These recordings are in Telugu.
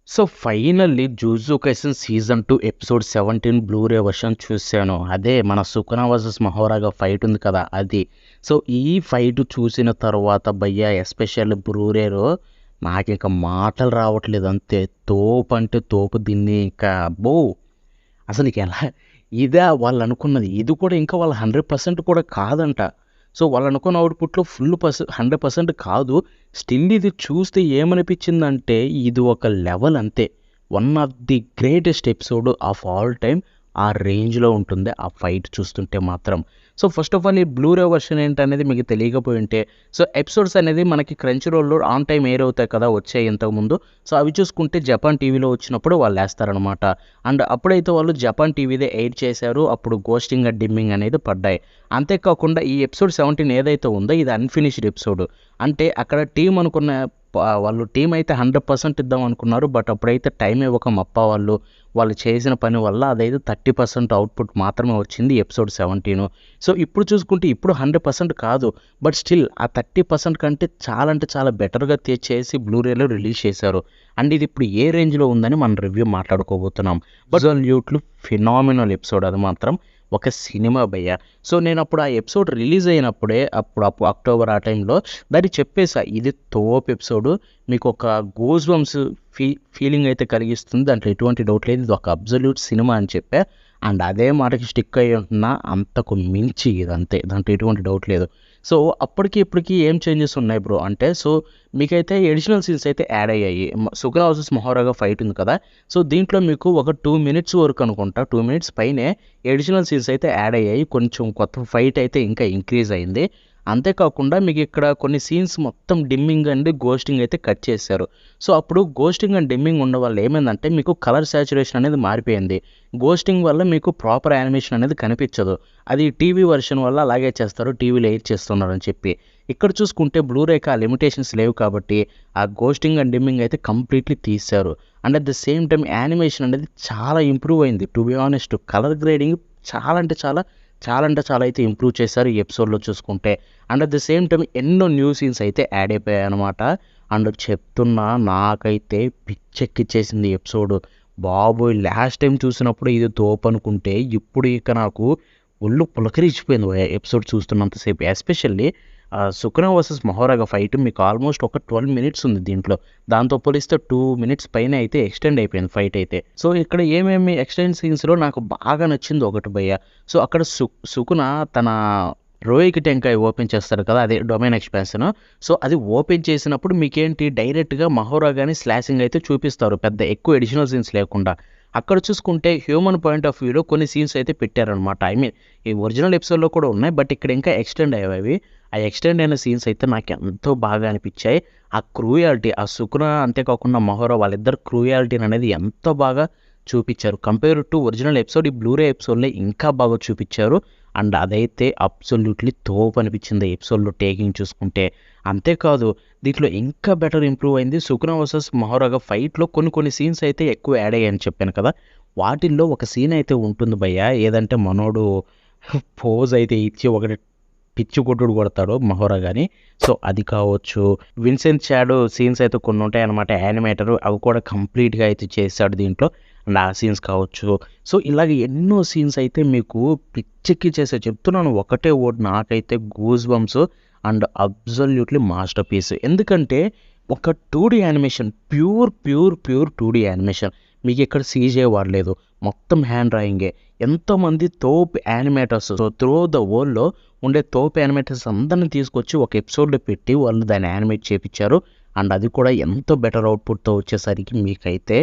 So finally 'jujutsu Kaisen' season 2 episode 17 Blu-ray version చూసాను. అదే మన 'సుకునా వర్సెస్ మహోరాగా' ఫైట్ ఉంది కదా! అది. సో ఈ ఫైట్ చూసిన తర్వాత భయ్యా ఎస్పెషల్లీ బ్లూరేలో నాకింక మాటలు రావట్లేదు అంతే. తోపంటే తోపు దీన్ని ఇంకా అబ్బో! అసలు ఎలా ఇదా వాళ్ళనుకున్నది. ఇది కూడా ఇంకా వాళ్ళు 100% కూడా కాదంట. సో వాళ్ళనుకున్న అవుట్‌పుట్‌లో ఫుల్ 100% కాదు. స్టిల్ ఇది చూస్తే ఏమనిపించిందంటే ఇది ఒక లెవెల్ అంతే. One of the greatest episode of all time ఆ రేంజ్‌లో ఉంటుంది ఆ ఫైట్ చూస్తుంటే మాత్రం. సో ఫస్ట్ ఆఫ్ ఆల్ ఈ బ్లూరే వర్షన్ ఏంటనేది మీకు తెలియకపోయుంటే సో ఎపిసోడ్స్ అనేది మనకి క్రంచ్ రోల్‌లో ఆన్ టైమ్ ఎయిర్ అవుతాయి కదా! వచ్చాయి ఇంతకుముందు. సో అవి చూసుకుంటే జపాన్ టీవీలో వచ్చినప్పుడు వాళ్ళేస్తారనమాట. అండ్ అప్పుడైతే వాళ్ళు జపాన్ టీవీదే ఎయిర్ చేశారు. అప్పుడు ఘోస్టింగ్ అండ్ డిమ్మింగ్ అనేది పడ్డాయి. అంతేకాకుండా ఈ ఎపిసోడ్ 17 ఏదైతే ఉందో ఇది అన్‌ఫినిష్డ్ ఎపిసోడ్. అంటే అక్కడ టీమ్ అనుకున్న వాళ్ళు టీమ్ అయితే 100% ఇద్దాం అనుకున్నారు. బట్ అప్పుడైతే టైం ఇవ్వక మప్పా వాళ్ళు చేసిన పని వల్ల అదైతే 30% అవుట్‌పుట్ మాత్రమే వచ్చింది ఎపిసోడ్ 17. సో ఇప్పుడు చూసుకుంటే ఇప్పుడు 100% కాదు. బట్ స్టిల్ ఆ 30% కంటే చాలా అంటే చాలా బెటర్‌గా చేసి బ్లూరేలో రిలీజ్ చేశారు. అండ్ ఇది ఇప్పుడు ఏ రేంజ్‌లో ఉందని మనం రివ్యూ మాట్లాడుకోబోతున్నాం. అబ్సల్యూట్‌లీ ఫినామినల్ ఎపిసోడ్ అది మాత్రం. ఒక సినిమా భయ్యా. సో నేనప్పుడు ఆ ఎపిసోడ్ రిలీజ్ అయినప్పుడే అప్పుడు అక్టోబర్ ఆ టైంలో దానికి చెప్పేసా. ఇది తోపు ఎపిసోడు. మీకొక గూస్ బంప్స్ ఫీలింగ్ అయితే కలిగిస్తుంది. దాంట్లో ఎటువంటి డౌట్ లేదు. ఇదొక అబ్సల్యూట్ సినిమా అని చెప్పా. అండ్ అదే మాటకి స్టిక్ అయ్యి ఉంటున్నా. అంతకు మించి ఇదంతే. దాంట్లో ఎటువంటి డౌట్ లేదు. సో అప్పటికి ఇప్పటికి ఏం చేంజెస్ ఉన్నాయి బ్రో అంటే సో మీకైతే అడిషనల్ సీన్స్ అయితే యాడ్ అయ్యాయి. 'సుకునా వర్సెస్ మహోరాగా' ఫైట్ ఉంది కదా! సో దీంట్లో మీకు ఒక 2 మినిట్స్ వరకు అనుకుంటా 2 మినిట్స్ పైనే అడిషనల్ సీన్స్ అయితే యాడ్ అయ్యాయి. కొంచెం కొత్త ఫైట్ అయితే ఇంకా ఇంక్రీజ్ అయింది. అంతేకాకుండా మీకిక్కడ కొన్ని సీన్స్ మొత్తం డిమ్మింగ్ అండ్ ఘోస్టింగ్ అయితే కట్ చేశారు. సో అప్పుడు ఘోస్టింగ్ అండ్ డిమ్మింగ్ ఉండడం వల్ల ఏమైందంటే మీకు కలర్ సాచురేషన్ అనేది మారిపోయింది. ఘోస్టింగ్ వల్ల మీకు ప్రాపర్ యానిమేషన్ అనేది కనిపించదు. అది టీవీ వెర్షన్ వల్ల అలాగే చేస్తారు. టీవీలో ఎయిర్ చేస్తున్నారని చెప్పి. ఇక్కడ చూసుకుంటే బ్లూరేకి ఆ లిమిటేషన్స్ లేవు కాబట్టి ఆ ఘోస్టింగ్ అండ్ డిమ్మింగ్ అయితే కంప్లీట్‌లీ తీసేశారు. And at the same time animation అనేది చాలా ఇంప్రూవ్ అయింది. To be honest colour grading చాలా అంటే చాలా, చాలా అంటే చాలా అయితే ఇంప్రూవ్ చేశారు ఈ ఎపిసోడ్‌లో చూసుకుంటే. And at the same time ఎన్నో న్యూ సీన్స్ అయితే యాడ్ అయిపోయాయనమాట. అండ్ చెప్తున్నా నాకైతే పిచ్చెక్కిచ్చేసింది ఈ ఎపిసోడ్. బాబోయ్! లాస్ట్ టైమ్ చూసినప్పుడు ఇది తోపనుకుంటే ఇప్పుడు ఇక నాకు ఒళ్ళు పులకరించిపోయింది ఎపిసోడ్ చూస్తున్నంత సేపు. ఎస్పెషల్లీ 'సుకునా వర్సెస్ మహోరాగా' ఫైట్ మీకు ఆల్మోస్ట్ ఒక 12 మినిట్స్ ఉంది దీంట్లో. దాంతో పోలిస్తే 2 మినిట్స్ పైనే అయితే ఎక్స్‌టెండ్ అయిపోయింది ఫైట్ అయితే. సో ఇక్కడ ఏమేమి ఎక్స్‌టెండ్ సీన్స్‌లో నాకు బాగా నచ్చింది ఒకటి భయ్యా. సో అక్కడ సుకున తన రోయికి టెంకాయ ఓపెన్ చేస్తాడు కదా! అదే డొమైన్ ఎక్స్‌పాన్షన్. సో అది ఓపెన్ చేసినప్పుడు మీకేంటి డైరెక్ట్‌గా మహోరాగాని స్లాషింగ్ అయితే చూపిస్తారు. పెద్ద ఎక్కువ అడిషనల్ సీన్స్ లేకుండా. అక్కడ చూసుకుంటే హ్యూమన్ పాయింట్ ఆఫ్ వ్యూలో కొన్ని సీన్స్ అయితే పెట్టారనమాట. ఐ మీన్ ఈ ఒరిజినల్ ఎపిసోడ్‌లో కూడా ఉన్నాయి. బట్ ఇక్కడ ఇంకా ఎక్స్‌టెండ్ అయ్యాయి అవి. ఆ ఎక్స్‌టెండ్ అయిన సీన్స్ అయితే నాకెంతో బాగా అనిపిచ్చాయి. ఆ క్రూయాలిటీ ఆ సుకున అంతేకాకుండా మహోరా వాళ్ళిద్దరి క్రూయాలిటీని అనేది ఎంతో బాగా చూపిచ్చారు. కంపేర్ టు ఒరిజినల్ ఎపిసోడ్ ఈ బ్లూరే ఎపిసోడ్‌లో ఇంకా బాగా చూపిచ్చారు. అండ్ అదైతే అబ్సల్యూట్‌లీ తోపనిపిచ్చింది ఆ ఎపిసోడ్‌లో టేకింగ్ చూసుకుంటే. అంతేకాదు దీంట్లో ఇంకా బెటర్ ఇంప్రూవ్ అయింది 'సుకునా వర్సెస్ మహోరాగా' ఫైట్‌లో కొన్ని సీన్స్ అయితే ఎక్కువ యాడ్ అయ్యాయని చెప్పాను కదా! వాటిల్లో ఒక సీన్ అయితే ఉంటుంది భయ్యా. ఏదంటే మనోడు పోజ్ అయితే ఇచ్చి ఒకటి పిచ్చి కొట్టుడు కొడతాడు మహోరాగాని. సో అది కావచ్చు. విన్సెంట్ షాడో సీన్స్ అయితే కొన్ని ఉంటాయన్నమాట యానిమేటర్ అవి కూడా కంప్లీట్‌గా అయితే చేశాడు దీంట్లో. అండ్ ఆ సీన్స్ కావచ్చు. సో ఇలాగ ఎన్నో సీన్స్ అయితే మీకు పిచ్చెక్కిచ్చేసాయి. చెప్తున్నాను ఒకటే వర్డ్ నాకైతే goose bumps and absolutely masterpiece. ఎందుకంటే ఒక two D animation pure two D animation. మీకిక్కడ సీజీఐ వాడలేదు. మొత్తం హ్యాండ్ డ్రాయింగే. ఎంతోమంది తోపు యానిమేటర్స్ త్రూ ద వరల్డ్‌లో ఉండే తోపు యానిమేటర్స్ అందరిని తీసుకొచ్చి ఒక ఎపిసోడ్‌లో పెట్టి వాళ్ళు దాన్ని యానిమేట్ చేపిచ్చారు. అండ్ అది కూడా ఎంతో బెటర్ అవుట్‌పుట్‌తో వచ్చేసరికి మీకైతే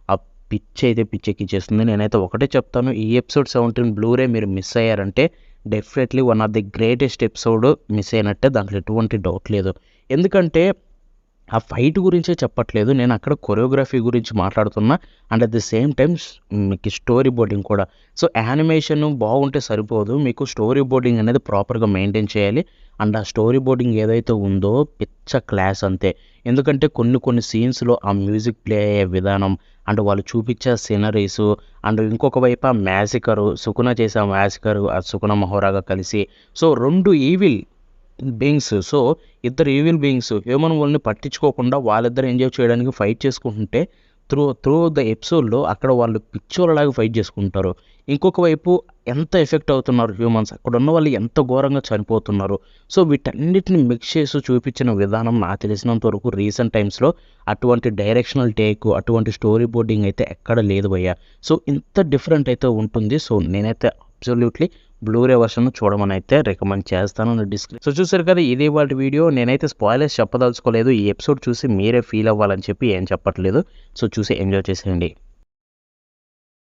ఆ పిచ్చయితే పిచ్చెక్కిచ్చేస్తుంది. నేనైతే ఒకటే చెప్తాను. ఈ ఎపిసోడ్ 17 బ్లూరే మీరు మిస్ అయ్యారంటే definitely one of the greatest episode miss అయినట్టే దాంట్లో ఎటువంటి డౌట్ లేదు. ఎందుకంటే ఆ ఫైట్ గురించే చెప్పట్లేదు. నేనక్కడ కొరియోగ్రఫీ గురించి మాట్లాడుతున్నా. And at the same time మీకు స్టోరీ బోర్డింగ్ కూడా. సో, యానిమేషన్ బాగుంటే సరిపోదు. మీకు స్టోరీ బోర్డింగ్ అనేది ప్రాపర్‌గా మెయింటైన్ చేయాలి. అండ్ ఆ స్టోరీ బోర్డింగ్ ఏదైతే ఉందో పిచ్చ క్లాస్ అంతే. ఎందుకంటే కొన్ని సీన్స్‌లో ఆ మ్యూజిక్ ప్లే అయ్యే విధానం, అండ్ వాళ్ళు చూపిచ్చే సీనరీసు, అండ్ ఇంకొక వైపు ఆ మ్యాసెకరు, సుకున చేసే ఆ మ్యాసెకరు, ఆ సుకున మహోరాగా కలిసి సో, 2 ఈవిల్ బీయింగ్స్. సో, ఇద్దరు ఈవిల్ బీయింగ్స్ హ్యూమన్ వరల్డ్‌ని పట్టించుకోకుండా వాళ్ళిద్దరు ఎంజాయ్ చేయడానికి ఫైట్ చేసుకుంటుంటే, త్రూ ద ఎపిసోడ్‌లో అక్కడ వాళ్ళు పిచ్చోళ్ళలాగా ఫైట్ చేసుకుంటారు. ఇంకొక వైపు ఎంత ఎఫెక్ట్ అవుతున్నారు హ్యూమన్స్, అక్కడున్న వాళ్ళు ఎంత ఘోరంగా చనిపోతున్నారు. సో వీటన్నిటిని మిక్స్ చేసి చూపించిన విధానం నాకు తెలిసినంత వరకు రీసెంట్ టైమ్స్‌లో అటువంటి డైరెక్షనల్ టేక్, అటువంటి స్టోరీ బోర్డింగ్ అయితే ఎక్కడ లేదు భయ్యా. సో ఇంత డిఫరెంట్ అయితే ఉంటుంది. సో నేనైతే అబ్సల్యూట్‌లీ బ్లూరే వర్షన్ చూడమని అయితే రికమెండ్ చేస్తాను. సో చూసారు కదా, ఇది ఇవాల్టి వీడియో. నేనైతే స్పాయిలర్స్ చెప్పదలుచుకోలేదు. ఈ ఎపిసోడ్ చూసి మీరే ఫీల్ అవ్వాలని చెప్పి ఏం చెప్పట్లేదు. సో చూసి ఎంజాయ్ చేసేయండి.